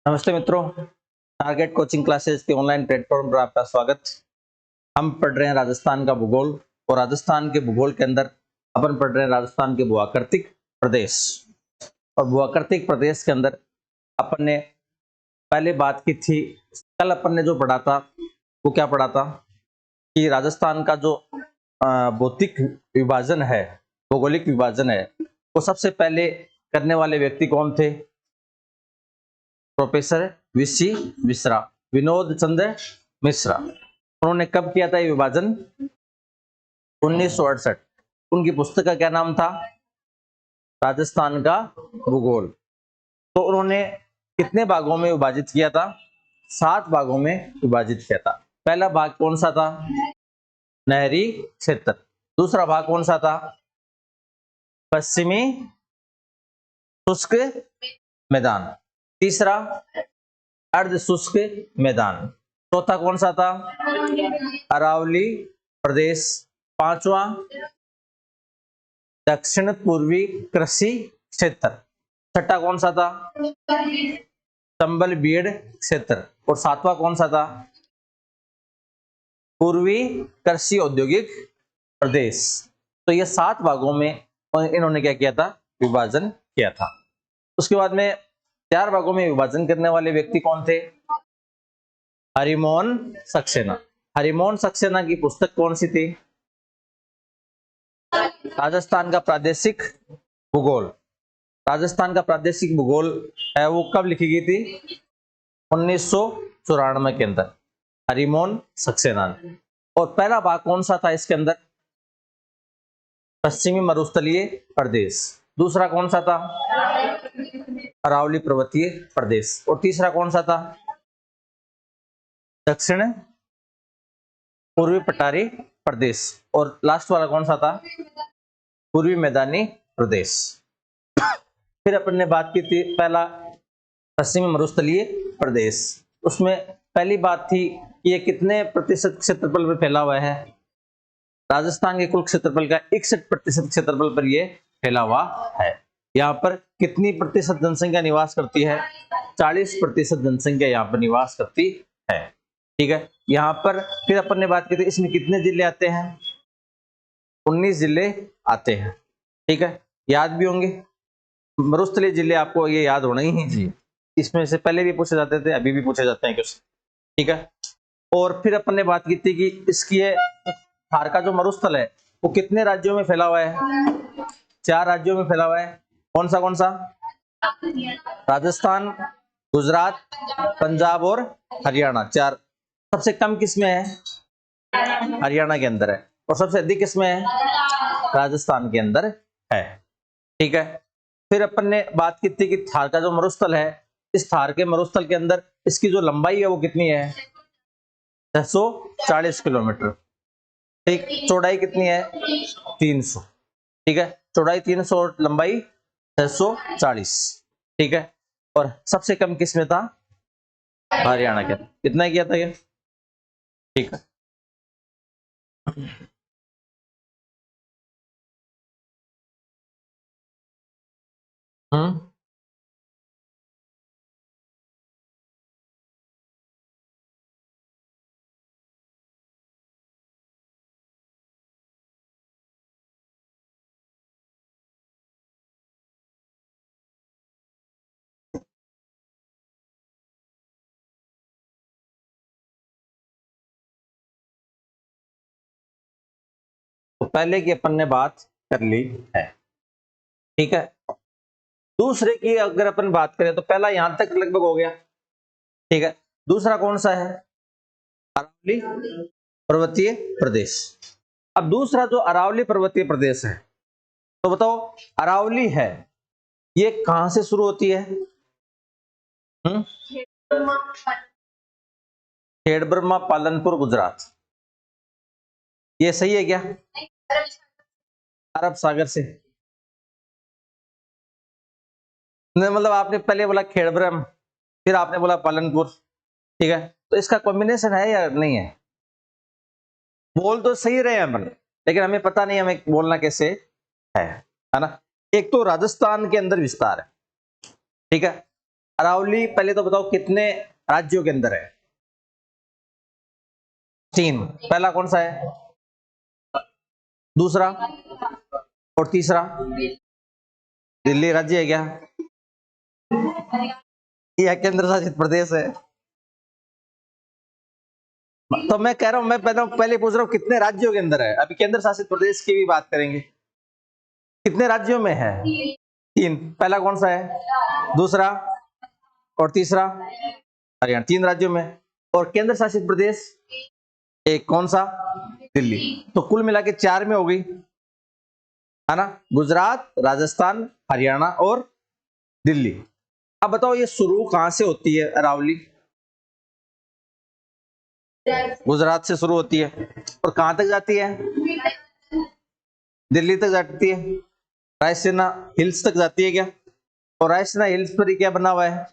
नमस्ते मित्रों, target coaching classes के ऑनलाइन प्लेटफॉर्म पर आपका स्वागत। हम पढ़ रहे हैं राजस्थान का भूगोल और राजस्थान के भूगोल के अंदर अपन पढ़ रहे हैं राजस्थान के भूआकृतिक प्रदेश। और भूआकृतिक प्रदेश के अंदर अपन ने पहले बात की थी, कल अपन ने जो पढ़ा था वो क्या पढ़ा था कि राजस्थान का जो भौतिक विभाजन है, भौगोलिक विभाजन है, वो सबसे पहले करने वाले व्यक्ति कौन थे? Professor VC Mishra, Vinod Chandra Mishra. उन्होंने कब किया था ये विभाजन? 1968। उनकी पुस्तक का क्या नाम था? राजस्थान का भूगोल। तो उन्होंने कितने भागों में विभाजित किया था? 7 भागों में विभाजित किया था। पहला भाग कौन सा था? नहरी क्षेत्र। दूसरा भाग कौन सा था? पश्चिमी शुष्क मैदान। तीसरा अर्ध शुष्क मैदान। चौथा कौन सा था? अरावली प्रदेश। पांचवा दक्षिण पूर्वी कृषि क्षेत्र। छठा कौन सा था? चंबल बीड़ क्षेत्र। और सातवां कौन सा था? पूर्वी कृषि औद्योगिक प्रदेश। तो ये 7 भागों में इन्होंने क्या किया था? विभाजन किया था। उसके बाद में 4 भागों में विभाजन करने वाले व्यक्ति कौन थे? हरिमोहन सक्सेना। हरिमोहन सक्सेना की पुस्तक कौन सी थी? राजस्थान का प्रादेशिक भूगोल। राजस्थान का प्रादेशिक भूगोल है वो कब लिखी गई थी? 1994 के अंदर, हरिमोहन सक्सेना ने। और पहला भाग कौन सा था इसके अंदर? पश्चिमी मरुस्थलीय प्रदेश। दूसरा कौन सा था? अरावली पर्वतीय प्रदेश। और तीसरा कौन सा था? दक्षिण पूर्वी पठारी प्रदेश। और लास्ट वाला कौन सा था? पूर्वी मैदानी प्रदेश। फिर अपन ने बात की थी पहला पश्चिमी मरुस्थलीय प्रदेश। उसमें पहली बात थी कि ये कितने प्रतिशत क्षेत्रफल पर फैला हुआ है? राजस्थान के कुल क्षेत्रफल का 61% क्षेत्रफल पर ये फैला हुआ है। यहाँ पर कितनी प्रतिशत जनसंख्या निवास करती है? 40% जनसंख्या यहाँ पर निवास करती है। ठीक है, यहाँ पर फिर अपन ने बात की थी इसमें कितने जिले आते हैं? 19 जिले आते हैं। ठीक है, याद भी होंगे मरुस्थलीय जिले, आपको ये याद होना ही चाहिए। इसमें से पहले भी पूछे जाते थे, अभी भी पूछे जाते हैं क्वेश्चन। ठीक है, और फिर अपन ने बात की थी कि इसकी थार का जो मरुस्थल है वो कितने राज्यों में फैला हुआ है? 4 राज्यों में फैला हुआ है। कौन सा कौन सा? राजस्थान, गुजरात, पंजाब और हरियाणा। 4। सबसे कम किसमें है? हरियाणा के अंदर है। और सबसे अधिक किसमें है? राजस्थान के अंदर है। ठीक है, फिर अपन ने बात की थी कि थार का जो मरुस्थल है, इस थार के मरुस्थल के अंदर इसकी जो लंबाई है वो कितनी है? 640 किलोमीटर। ठीक, चौड़ाई कितनी है? 300। ठीक है, चौड़ाई 300 और लंबाई 640। ठीक है, और सबसे कम किसमें था? हरियाणा के। कितना किया था ये? ठीक है, हम्म, तो पहले की अपन ने बात कर ली है। ठीक है, दूसरे की अगर अपन बात करें तो पहला यहां तक लगभग हो गया। ठीक है, दूसरा कौन सा है? अरावली पर्वतीय प्रदेश। अब दूसरा जो अरावली पर्वतीय प्रदेश है, तो बताओ अरावली है ये कहां से शुरू होती है? खेड़ब्रह्मा, पालनपुर, गुजरात। ये सही है क्या? अरब सागर से नहीं, मतलब आपने पहले बोला खेड़ब्रह्म, फिर आपने बोला पालनपुर। ठीक है, तो इसका कॉम्बिनेशन है या नहीं है? बोल तो सही रहे हैं अपन, लेकिन हमें पता नहीं हमें बोलना कैसे है ना? एक तो राजस्थान के अंदर विस्तार है। ठीक है, अरावली पहले तो बताओ कितने राज्यों के अंदर है? 3। पहला कौन सा है? दूसरा और तीसरा? दिल्ली राज्य है क्या? यह केंद्र शासित प्रदेश है? तो मैं कह रहा हूं, मैं पहले पूछ रहा हूं कितने राज्यों के अंदर है। अभी केंद्र शासित प्रदेश की भी बात करेंगे। कितने राज्यों में है? 3। पहला कौन सा है? दूसरा और तीसरा? हरियाणा। 3 राज्यों में। और केंद्र शासित प्रदेश एक कौन सा? दिल्ली। तो कुल मिला के 4 में हो गई, है ना? गुजरात, राजस्थान, हरियाणा और दिल्ली। अब बताओ ये शुरू कहां से होती है अरावली? गुजरात से शुरू होती है और कहां तक जाती है? दिल्ली तक जाती है। रायसीना हिल्स तक जाती है क्या? और रायसीना हिल्स पर ही क्या बना हुआ है?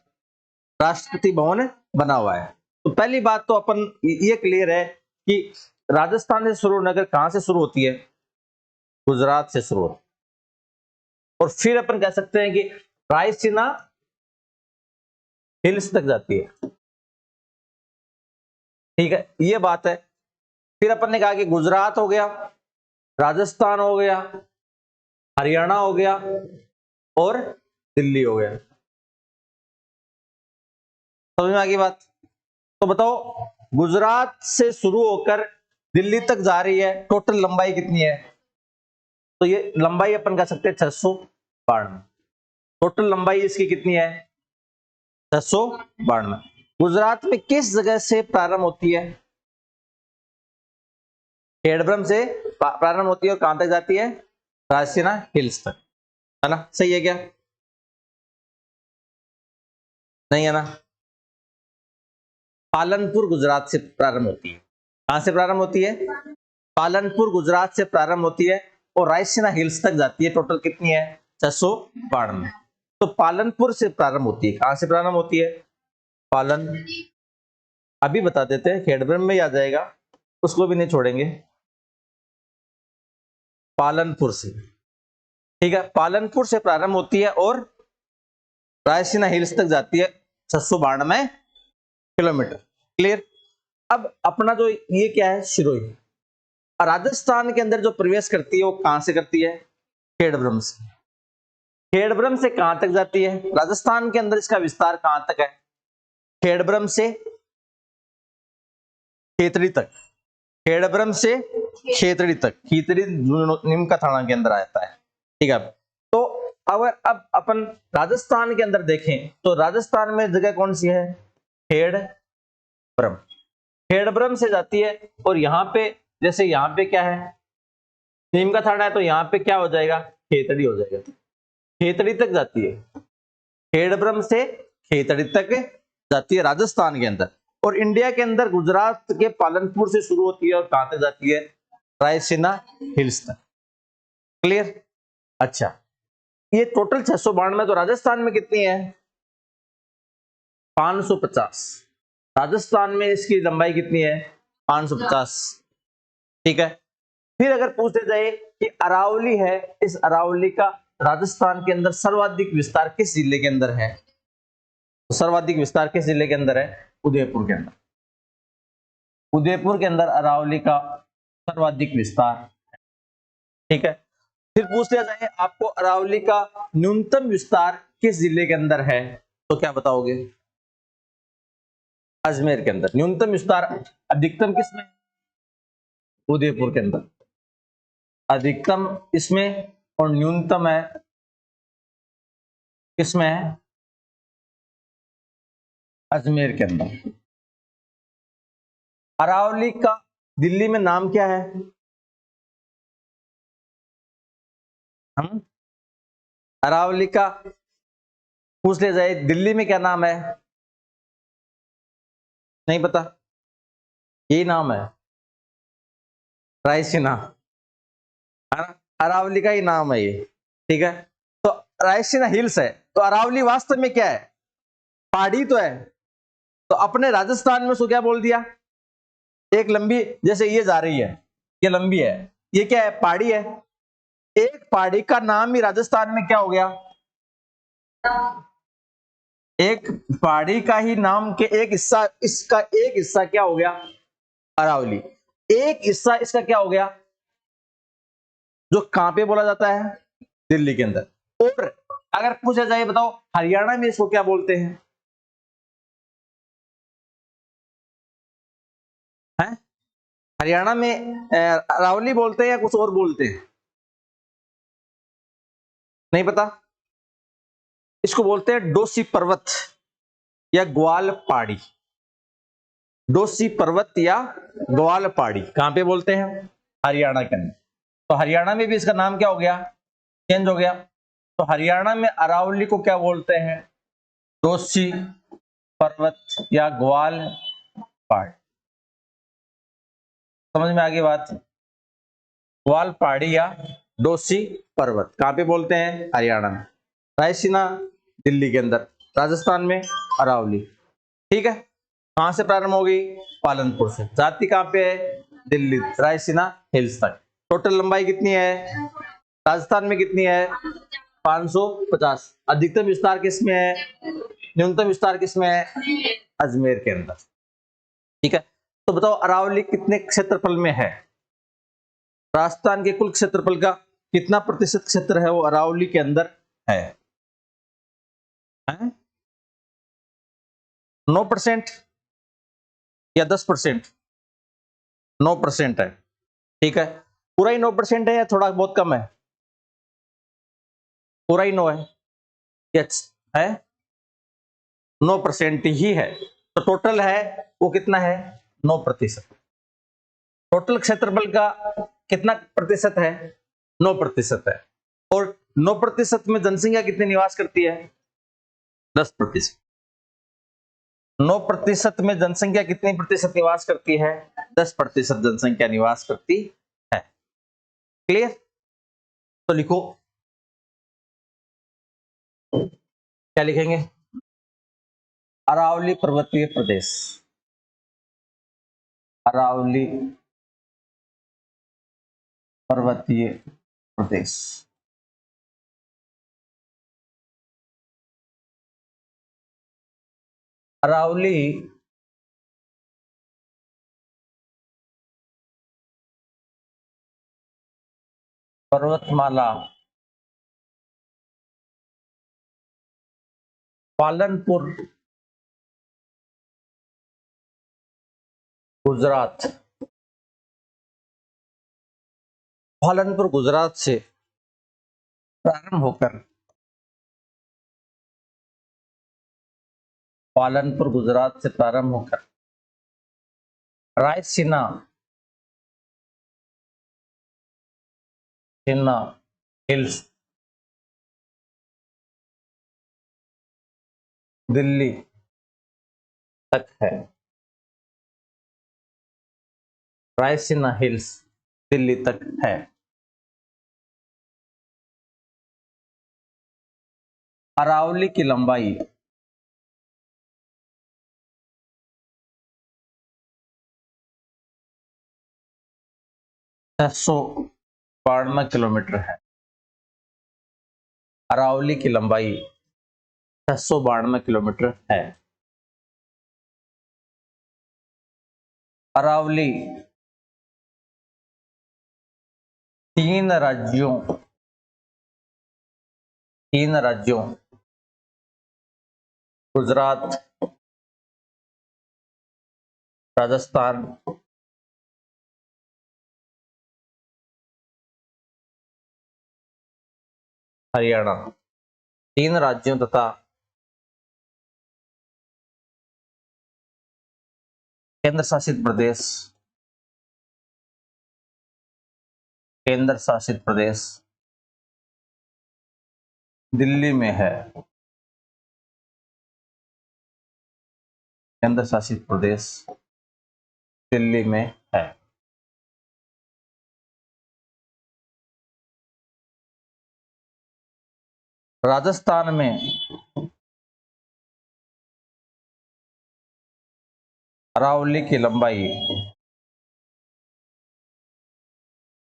राष्ट्रपति भवन बना हुआ है। तो पहली बात तो अपन ये क्लियर है कि राजस्थान से शुरू नगर कहां से शुरू होती है? गुजरात से शुरू होती है। और फिर अपन कह सकते हैं कि रायसीना हिल्स तक जाती है। ठीक है, ये बात है। फिर अपन ने कहा कि गुजरात हो गया, राजस्थान हो गया, हरियाणा हो गया और दिल्ली हो गया। समझ में आ गई बात? तो बताओ गुजरात से शुरू होकर दिल्ली तक जा रही है, टोटल लंबाई कितनी है? तो ये लंबाई अपन कह सकते हैं 692। टोटल लंबाई इसकी कितनी है? 692। गुजरात में किस जगह से प्रारंभ होती है? खेड़ब्रह्म से प्रारंभ होती है और कहां तक जाती है? रायसीना हिल्स तक, है ना? सही है क्या? नहीं है ना? पालनपुर गुजरात से प्रारंभ होती है। कहां से प्रारंभ होती है? पालनपुर गुजरात से प्रारंभ होती है और रायसीना हिल्स तक जाती है। टोटल कितनी है? 692। तो पालनपुर से प्रारंभ होती है। कहां से प्रारंभ होती है? पालन, अभी बता देते हैं, खेड़ब्रह्म में ही आ जाएगा, उसको भी नहीं छोड़ेंगे। पालनपुर से, ठीक है, पालनपुर से प्रारंभ होती है और रायसीना हिल्स तक जाती है 692 किलोमीटर। क्लियर? अब अपना जो ये क्या है, सिरोही, राजस्थान के अंदर जो प्रवेश करती है वो कहां से करती है? खेड़ब्रह्म से। खेड़ब्रह्म से कहां तक जाती है? राजस्थान के अंदर इसका विस्तार कहां तक है? खेड़ब्रह्म से खेतड़ी तक। खेड़ब्रह्म से खेतड़ी तक। खेतड़ी निम का थाना के अंदर आता है। ठीक है। तो अगर अब अपन राजस्थान के अंदर देखें तो राजस्थान में जगह कौन सी है? खेड़ब्रह्म। खेड़ब्रह्म से जाती है और यहाँ पे, जैसे यहाँ पे क्या है, नीम का थाना है, तो यहाँ पे क्या हो जाएगा? खेतड़ी हो जाएगा। खेतड़ी तक जाती है। खेड़ब्रह्म से खेतड़ी तक जाती है राजस्थान के अंदर। और इंडिया के अंदर गुजरात के पालनपुर से शुरू होती है और कहां तक जाती है? रायसीना हिल्स तक। क्लियर? अच्छा, ये टोटल 692। तो राजस्थान में कितनी है? 550। राजस्थान में इसकी लंबाई कितनी है? 550। ठीक है। फिर अगर पूछे जाए कि अरावली है, इस अरावली का राजस्थान के अंदर सर्वाधिक विस्तार किस जिले के अंदर है? तो सर्वाधिक विस्तार किस जिले के अंदर है? उदयपुर के अंदर। उदयपुर के अंदर अरावली का सर्वाधिक विस्तार। ठीक है। फिर पूछ लिया जाए आपको अरावली का न्यूनतम विस्तार किस जिले के अंदर है, तो क्या बताओगे? अजमेर के अंदर। न्यूनतम विस्तार अधिकतम किसमें? उदयपुर के अंदर। अधिकतम इसमें और न्यूनतम है किसमें है? अजमेर के अंदर। अरावली का दिल्ली में नाम क्या है? हम अरावली का पूछ लिया जाए दिल्ली में क्या नाम है? नहीं पता? यही नाम है, रायसीना। अरावली का ही नाम है ये। ठीक है। तो रायसीना हिल्स है, तो अरावली वास्तव में क्या है? पहाड़ी तो है। तो अपने राजस्थान में उसको क्या बोल दिया? एक लंबी, जैसे ये जा रही है, ये लंबी है, ये क्या है? पहाड़ी है। एक पहाड़ी का नाम ही राजस्थान में क्या हो गया? एक पहाड़ी का ही नाम के एक हिस्सा, इसका एक हिस्सा क्या हो गया, अरावली। एक हिस्सा इसका क्या हो गया, जो कहां पे बोला जाता है, दिल्ली के अंदर। और अगर पूछा जाए बताओ हरियाणा में इसको क्या बोलते हैं, हैं? हरियाणा में अरावली बोलते हैं या कुछ और बोलते हैं, नहीं पता। इसको बोलते हैं डोसी पर्वत या ग्वाल पहाड़ी। डोसी पर्वत या ग्वाल पहाड़ी कहां पे बोलते हैं, हरियाणा के अंदर। तो हरियाणा में भी इसका नाम क्या हो गया, चेंज हो गया। तो हरियाणा में अरावली को क्या बोलते हैं, डोसी पर्वत या ग्वाल पहाड़ी। समझ में आ गई बात, ग्वाल पहाड़ी या डोसी पर्वत कहां पे बोलते हैं, हरियाणा में। रायसीना दिल्ली के अंदर, राजस्थान में अरावली। ठीक है, कहां से प्रारंभ होगी, पालनपुर से। जाति कहां पे है, दिल्ली, रायसीना हिल्स तक। टोटल लंबाई कितनी है, राजस्थान में कितनी है, 550। अधिकतम विस्तार किसमें है, न्यूनतम विस्तार किसमें है, अजमेर के अंदर। ठीक है, तो बताओ अरावली कितने क्षेत्रफल में है, राजस्थान के कुल क्षेत्रफल का कितना प्रतिशत क्षेत्र है वो अरावली के अंदर है, 9% या 10%, 9% है। ठीक है, पूरा ही 9% है या थोड़ा बहुत कम है, पूरा ही 9 है, यस है, 9% ही है। तो टोटल है वो कितना है, 9%। टोटल क्षेत्रफल का कितना प्रतिशत है, 9% है। और 9% में जनसंख्या कितनी निवास करती है, 10%। 9% में जनसंख्या कितनी प्रतिशत निवास करती है, 10% जनसंख्या निवास करती है। क्लियर, तो लिखो, क्या लिखेंगे, अरावली पर्वतीय प्रदेश, अरावली पर्वतीय प्रदेश। अरावली पर्वतमाला पालनपुर गुजरात, पालनपुर गुजरात से प्रारंभ होकर, पालनपुर गुजरात से प्रारंभ होकर रायसीना हिल्स दिल्ली तक है, रायसीना हिल्स दिल्ली तक है। अरावली की लंबाई 692 किलोमीटर है, अरावली की लंबाई 692 किलोमीटर है। अरावली तीन राज्यों गुजरात, राजस्थान, हरियाणा, तीन राज्यों तथा केंद्र शासित प्रदेश, केंद्र शासित प्रदेश दिल्ली में है, केंद्र शासित प्रदेश दिल्ली में है। राजस्थान में अरावली की लंबाई,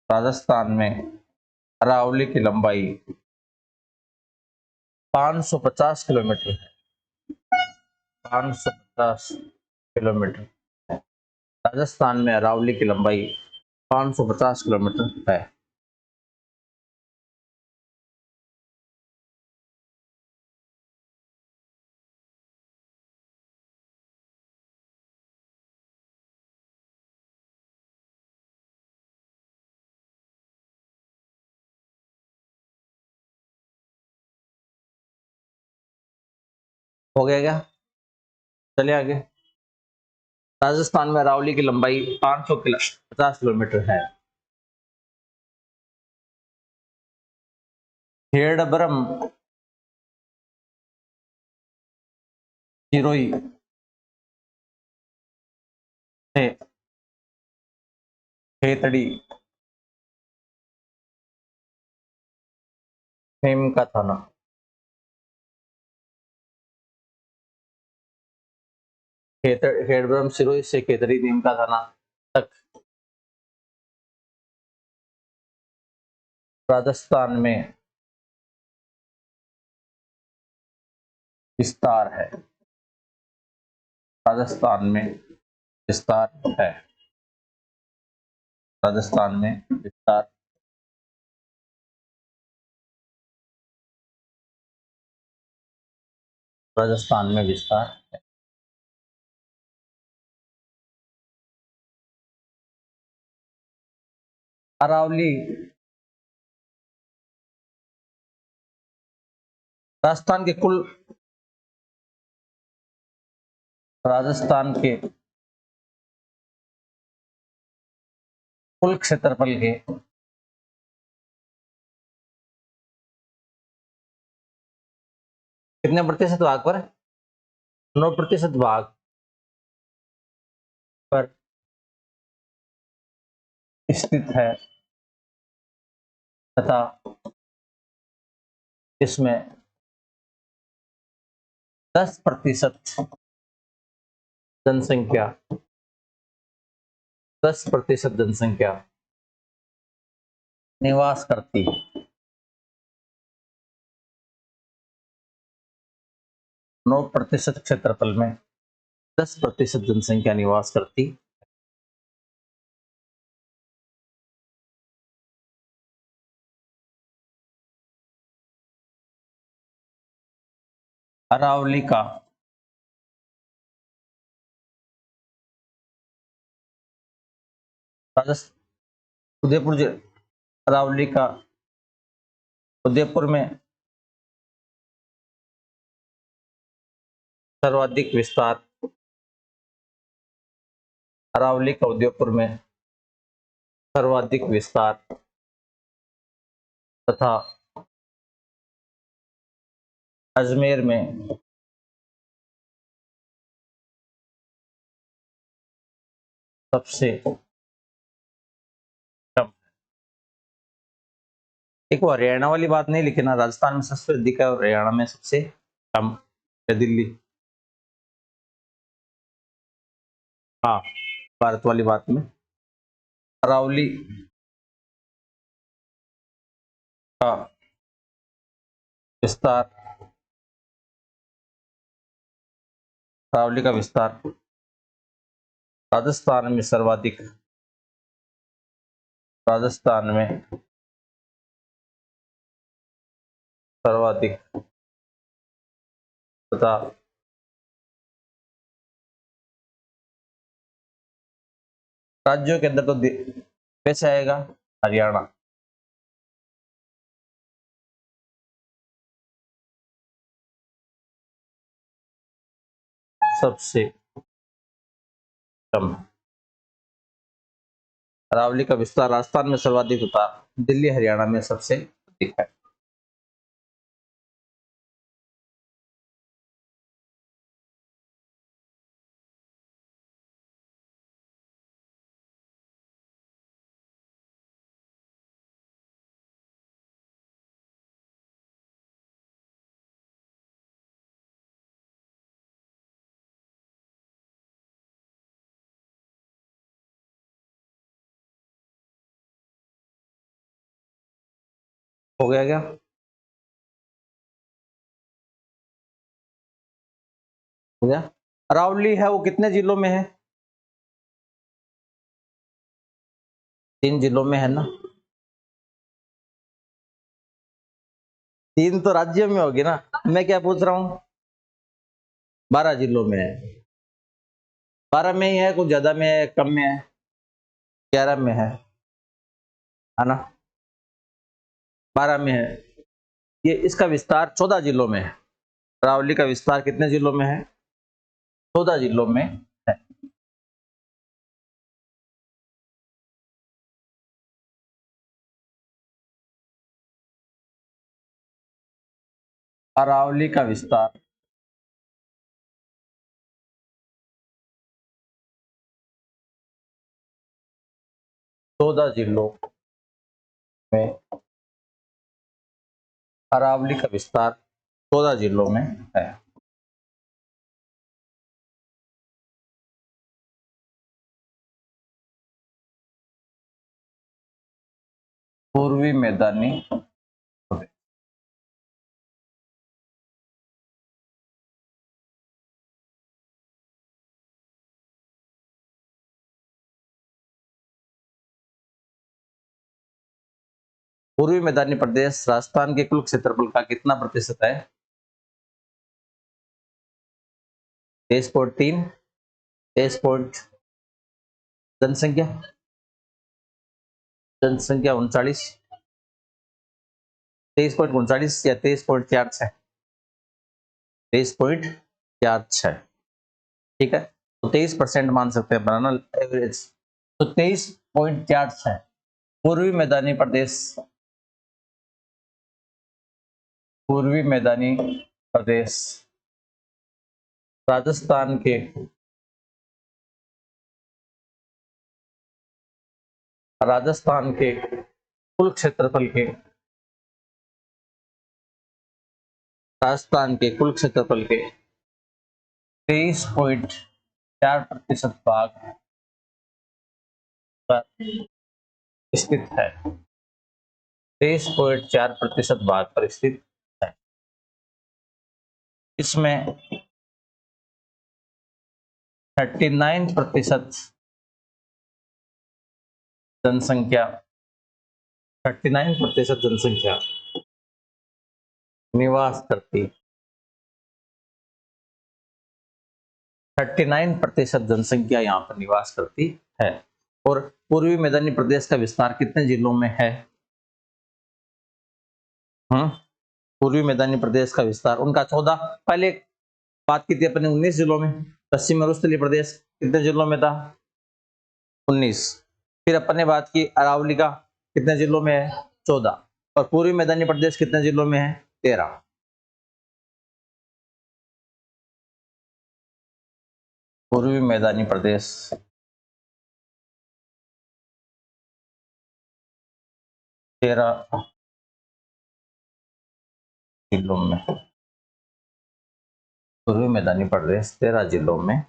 राजस्थान में अरावली की लंबाई 550 किलोमीटर है, 550 किलोमीटर है। राजस्थान में अरावली की लंबाई 550 किलोमीटर है। हो गया क्या? चलिए आगे। राजस्थान में अरावली की लंबाई 550 किलोमीटर है। खेड़ब्रह्म सिरोही से खेतड़ी नीम का थाना। खेड़ब्रह्म सिरोही से खेतड़ी नीम का थाना तक राजस्थान में विस्तार है। राजस्थान में विस्तार है। राजस्थान में विस्तार। राजस्थान में विस्तार है। अरावली राजस्थान के कुल राजस्थान के कुल क्षेत्रफल के 9% भाग पर 9% भाग पर स्थित है तथा इसमें 10% जनसंख्या 10% जनसंख्या निवास करती है। 9% क्षेत्रफल में 10% जनसंख्या निवास करती। अरावली का उदयपुर अरावली का उदयपुर में सर्वाधिक विस्तार। अरावली का उदयपुर में सर्वाधिक विस्तार तथा अजमेर में सबसे कम। एक वो हरियाणा वाली बात नहीं लिखी ना, राजस्थान में सबसे अधिक है और हरियाणा में सबसे कम है। दिल्ली। हाँ, भारत वाली बात में अरावली का विस्तार अरावली का विस्तार राजस्थान में सर्वाधिक। राजस्थान में सर्वाधिक तथा राज्यों के अंदर तो कैसे आएगा? हरियाणा सबसे कम। अरावली का विस्तार राजस्थान में सर्वाधिक तथा दिल्ली हरियाणा में सबसे अधिक है। हो गया क्या? हो गया। अरावली है वो कितने जिलों में है? 3 जिलों में है ना। 3 तो राज्यों में होगी ना, मैं क्या पूछ रहा हूँ, 12 जिलों में है। 12 में ही है, कुछ ज्यादा में है, कम में है? 11 में है ना। 12 में है। ये इसका विस्तार 14 जिलों में है। अरावली का विस्तार कितने जिलों में है? 14 जिलों में है। अरावली का विस्तार 14 जिलों में, अरावली का विस्तार 14 जिलों में है। पूर्वी मैदानी प्रदेश। पूर्वी मैदानी प्रदेश राजस्थान के कुल क्षेत्रफल का कितना प्रतिशत है? 23.3। 23 जनसंख्या, जनसंख्या 39, 23.39 या 23.46? 23.46, ठीक है। तो 23% मान सकते हैं बनाना एवरेज। तो 23.46 पूर्वी मैदानी प्रदेश, पूर्वी मैदानी प्रदेश राजस्थान के, राजस्थान के कुल क्षेत्रफल के, राजस्थान के कुल क्षेत्रफल के 23.4% भाग पर स्थित है। 23.4% भाग पर स्थित है। इसमें 39% जनसंख्या, 39% जनसंख्या निवास करती, 39% जनसंख्या यहाँ पर निवास करती है। और पूर्वी मैदानी प्रदेश का विस्तार कितने जिलों में है? पूर्वी मैदानी प्रदेश का विस्तार उनका 14, पहले बात की थी अपने 19 जिलों में। पश्चिम मरुस्थलीय प्रदेश कितने जिलों में था? 19। फिर अपन ने बात की अरावली का कितने जिलों में है? 14। और पूर्वी मैदानी प्रदेश कितने जिलों में है? 13। पूर्वी मैदानी प्रदेश 13 जिलों में, पूर्वी मैदानी प्रदेश 13 जिलों में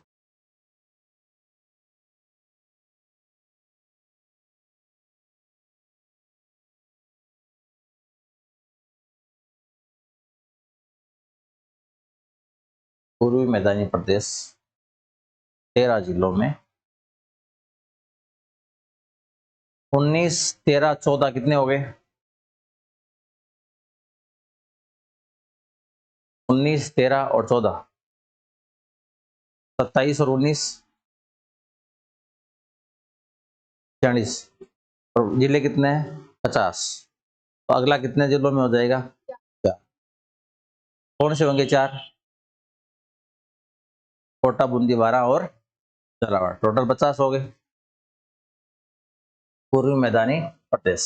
पूर्वी मैदानी प्रदेश 13 जिलों में 19, 13, 14 कितने हो गए? 19, 13 और 14, 27 और 19, 40। और जिले कितने हैं? 50। तो अगला कितने जिलों में हो जाएगा? 4। कौन से होंगे 4? कोटा, बूंदी, 12 और झालावाड़, टोटल 50 हो गए पूर्वी मैदानी प्रदेश।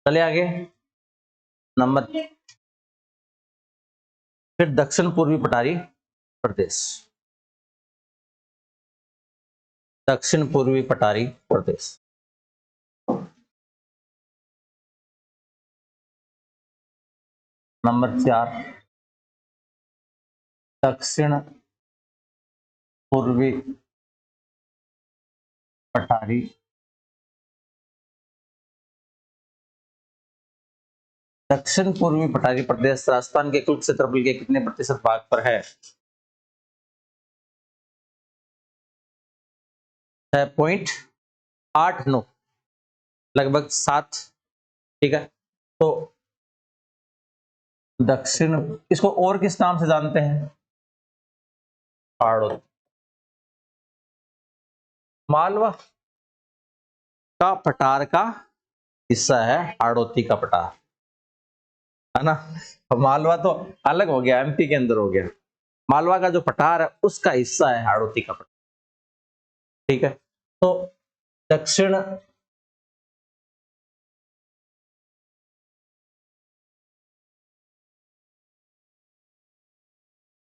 चले आगे नंबर, फिर दक्षिण पूर्वी पठारी प्रदेश, दक्षिण पूर्वी पठारी प्रदेश। नंबर 4 दक्षिण पूर्वी पठारी, दक्षिण पूर्वी पठारी प्रदेश राजस्थान के कुल क्षेत्रफल के कितने प्रतिशत भाग पर है? 6.89, लगभग 7। ठीक है, तो दक्षिण, इसको और किस नाम से जानते हैं? हाड़ौती। मालवा का पठार का हिस्सा है हाड़ौती का पठार, है ना। मालवा तो अलग हो गया, एमपी के अंदर हो गया। मालवा का जो पठार है उसका हिस्सा है हाड़ौती का पठार। ठीक है, तो दक्षिण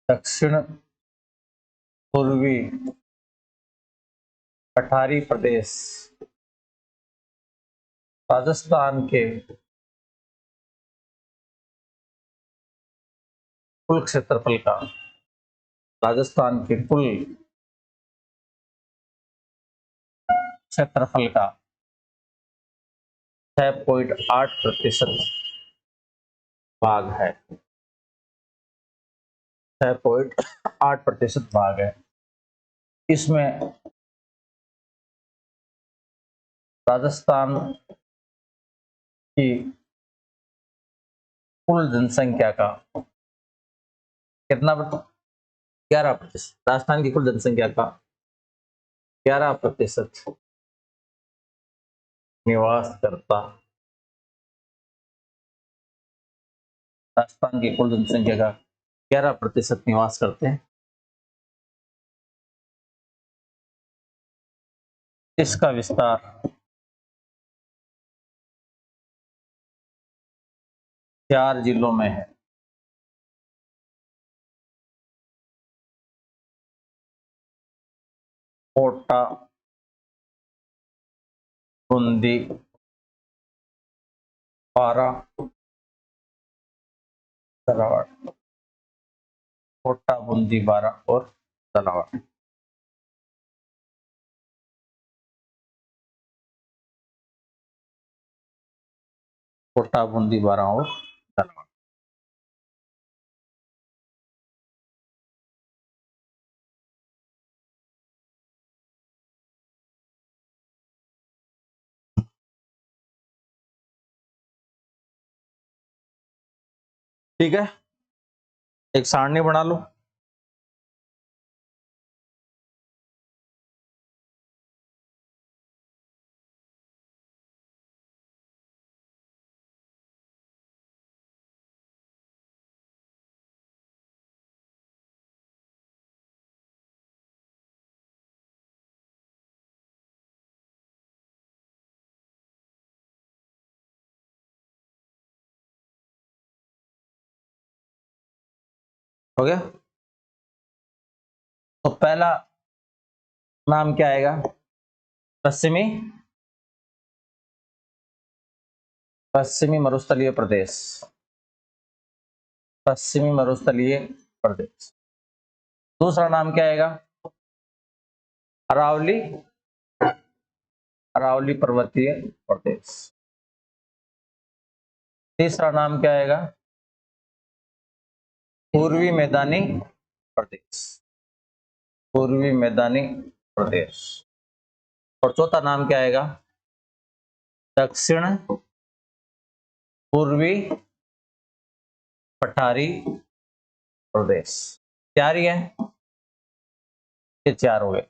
दक्षिण पूर्वी पठारी प्रदेश राजस्थान के कुल क्षेत्रफल का, राजस्थान के कुल क्षेत्रफल का 6.8% भाग है। 6.8% भाग है। इसमें राजस्थान की कुल जनसंख्या का कितना? 11%। राजस्थान की कुल जनसंख्या का 11% निवास करता, राजस्थान की कुल जनसंख्या का 11% निवास करते हैं। इसका विस्तार 4 जिलों में है। कोटा, बूंदी, बारा, झालावाड़। कोटा, बूंदी, बारा और झालावाड़। कोटा, बूंदी, बारा और झालावाड़। ठीक है, एक सारणी बना लो। हो गया, तो पहला नाम क्या आएगा? पश्चिमी पश्चिमी मरुस्थलीय प्रदेश। पश्चिमी मरुस्थलीय प्रदेश। दूसरा नाम क्या आएगा? अरावली अरावली पर्वतीय प्रदेश। तीसरा नाम क्या आएगा? पूर्वी मैदानी प्रदेश। पूर्वी मैदानी प्रदेश। और चौथा नाम क्या आएगा? दक्षिण पूर्वी पठारी प्रदेश। चार ही है, ये 4 हो गए।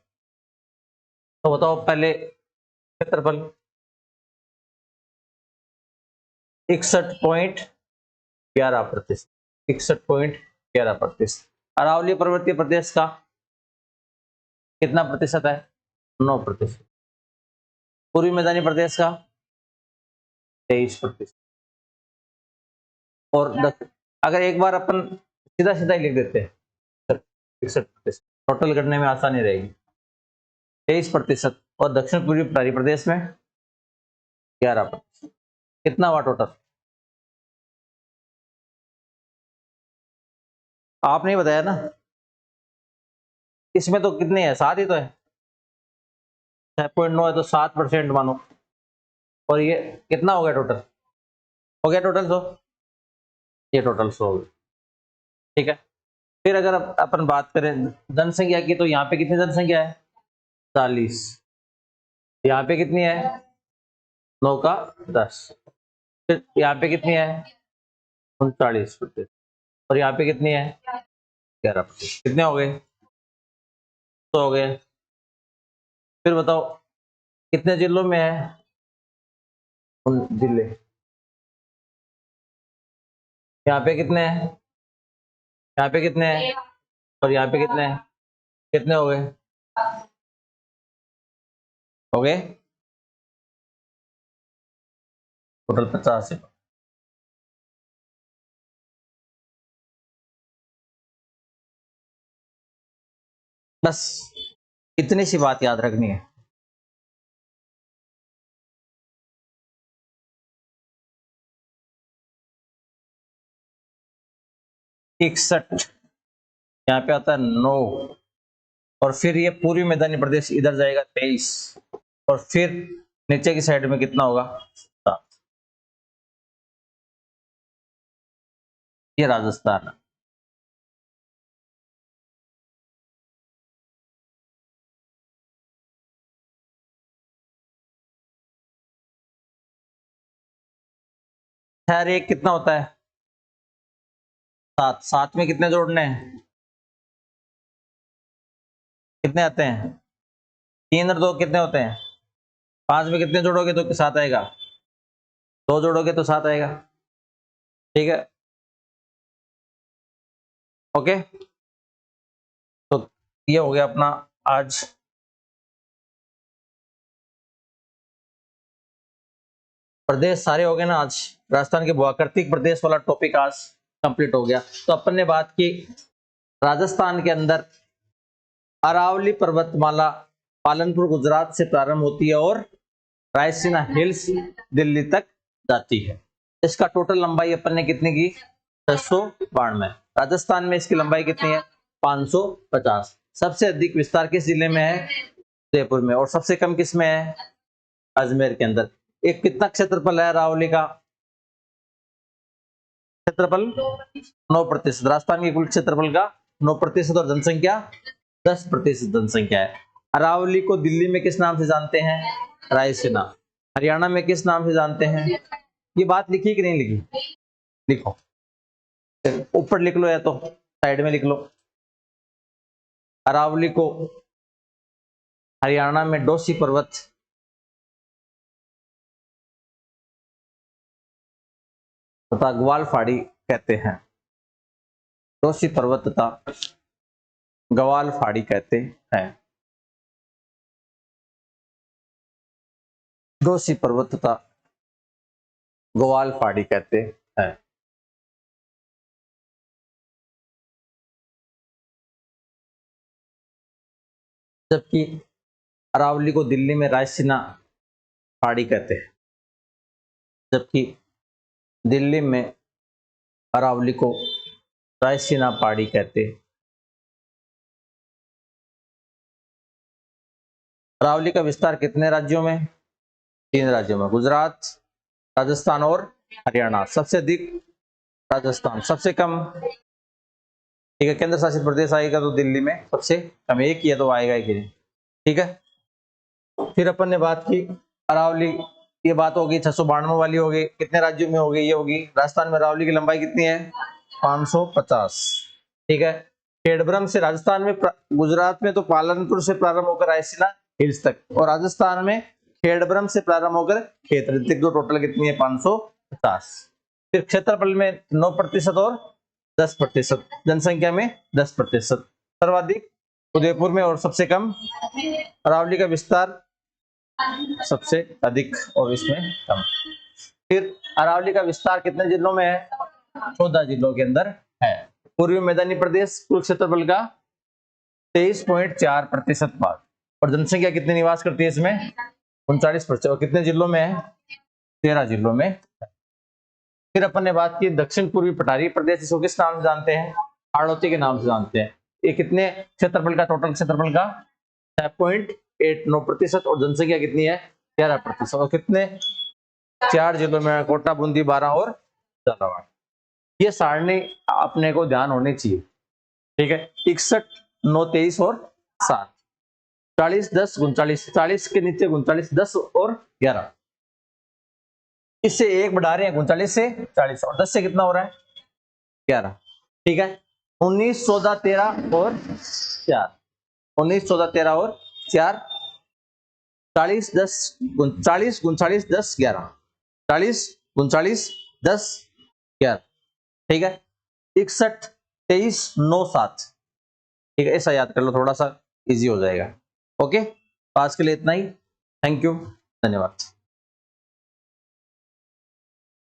तो बताओ पहले क्षेत्रफल 61.11%। 61.11%। अरावली पर्वतीय प्रदेश का कितना प्रतिशत है? 9%। पूर्वी मैदानी प्रदेश का 23%। और अगर एक बार अपन सीधा सीधा ही लिख देते हैं 61%, टोटल करने में आसानी रहेगी। 23%। और दक्षिण पूर्वी पठारी प्रदेश में 11%। कितना हुआ टोटल? आपने बताया ना, इसमें तो कितने हैं? 7 ही तो है। 6.9 है तो 7% मानो। और ये कितना हो गया टोटल? हो गया टोटल 100। ये टोटल 100 हो गया। ठीक है, फिर अगर अपन बात करें जनसंख्या की, तो यहाँ पे कितनी जनसंख्या है? 40। यहाँ पे कितनी है? 9 का 10। फिर यहाँ पे कितनी है? 39%। और यहाँ पे कितनी है? 11%। कितने हो गए? तो हो गए। फिर बताओ कितने जिलों में है? उन जिले। यहाँ पे कितने हैं? यहाँ पे कितने हैं? और यहाँ पे कितने हैं? कितने हो गए? हो गए टोटल 50 है। बस इतनी सी बात याद रखनी है। इकसठ, यहाँ पे आता है 9, और फिर ये पूर्वी मैदानी प्रदेश इधर जाएगा 23, और फिर नीचे की साइड में कितना होगा? 7। ये राजस्थान है। खैर एक कितना होता है? 7। 7 में कितने जोड़ने हैं? कितने आते हैं? 3 और 2 कितने होते हैं? 5 में कितने जोड़ोगे तो 7 आएगा? 2 जोड़ोगे तो 7 आएगा। ठीक है, ओके। तो ये हो गया अपना आज प्रदेश सारे हो गए ना। आज राजस्थान के भूआकृतिक प्रदेश वाला टॉपिक आज कंप्लीट हो गया। तो अपन ने बात की राजस्थान के अंदर अरावली पर्वतमाला पालनपुर गुजरात से प्रारंभ होती है और रायसीना हिल्स दिल्ली तक जाती है। इसका टोटल लंबाई अपन ने कितनी की? 692। राजस्थान में इसकी लंबाई कितनी है? 550। सबसे अधिक विस्तार किस जिले में है? जयपुर में। और सबसे कम किस में है? अजमेर के अंदर। एक कितना क्षेत्रफल है अरावली का? क्षेत्रफल 9%। राजस्थान के कुल क्षेत्रफल का 9%, और जनसंख्या 10% जनसंख्या है। अरावली को दिल्ली में किस नाम से जानते हैं? रायसीना। हरियाणा में किस नाम से जानते हैं? ये बात लिखी कि नहीं लिखी? लिखो, ऊपर लिख लो या तो साइड में लिख लो। अरावली को हरियाणा में डोसी पर्वत तथा ग्वाल फाड़ी कहते हैं। डोसी पर्वत तथा ग्वाल फाड़ी कहते हैं। डोसी पर्वत तथा ग्वाल फाड़ी कहते हैं। जबकि अरावली को दिल्ली में रायसीना पहाड़ी कहते हैं। जबकि दिल्ली में अरावली को रायसीना पहाड़ी कहते हैं। अरावली का विस्तार कितने राज्यों में? 3 राज्यों में, गुजरात, राजस्थान और हरियाणा। सबसे अधिक राजस्थान, सबसे कम ठीक है केंद्र शासित प्रदेश आएगा तो दिल्ली में सबसे कम। एक ही है तो आएगा एक ही। ठीक है, फिर अपन ने बात की अरावली, ये बात होगी 692 वाली होगी। कितने राज्यों में होगी? ये होगी राजस्थान में। अरावली की लंबाई कितनी है? 550। ठीक है, खेड़ब्रह्म से राजस्थान में, गुजरात में तो पालनपुर से प्रारंभ होकर रायसीना हिल्स तक, और राजस्थान में खेड़ब्रह्म से प्रारंभ होकर खेतरी तक। टोटल कितनी है? 550। फिर क्षेत्रफल में 9% और 10%, जनसंख्या में 10%। सर्वाधिक उदयपुर में और सबसे कम अरावली का विस्तार सबसे अधिक और इसमें कम। फिर अरावली का विस्तार कितने जिलों में है? 14 जिलों के अंदर है। पूर्वी मैदानी प्रदेश कुल क्षेत्रफल का 23.4% भाग, और जनसंख्या कितनी निवास करती है इसमें? 39%। और कितने जिलों में है? 13 जिलों में। फिर अपन ने बात की दक्षिण पूर्वी पठारी प्रदेश, इसको किस नाम से जानते हैं? हाड़ौती के नाम से जानते हैं। ये कितने क्षेत्रफल का? टोटल क्षेत्रफल का 6.89%, और जनसंख्या कितनी है? 13%। और कितने? 4 जिलों में, कोटा, बूंदी, 12 और झालावाड़। ये सारणी अपने को ध्यान होनी चाहिए। ठीक है, 61, 9, 23 और 7। 40 10 39, 40 के नीचे 39, 10 और 11, इससे एक बढ़ा रहे हैं 39 से 40, और 10 से कितना हो रहा है 11। ठीक है, 19 14 13 और 4, 19 14 13 और 4, 40 10 40 39 10 11, 40 39 10 11। ठीक है, 61 23 9 7। ठीक है, ऐसा याद कर लो, थोड़ा सा इजी हो जाएगा। ओके, आज के लिए इतना ही। थैंक यू, धन्यवाद।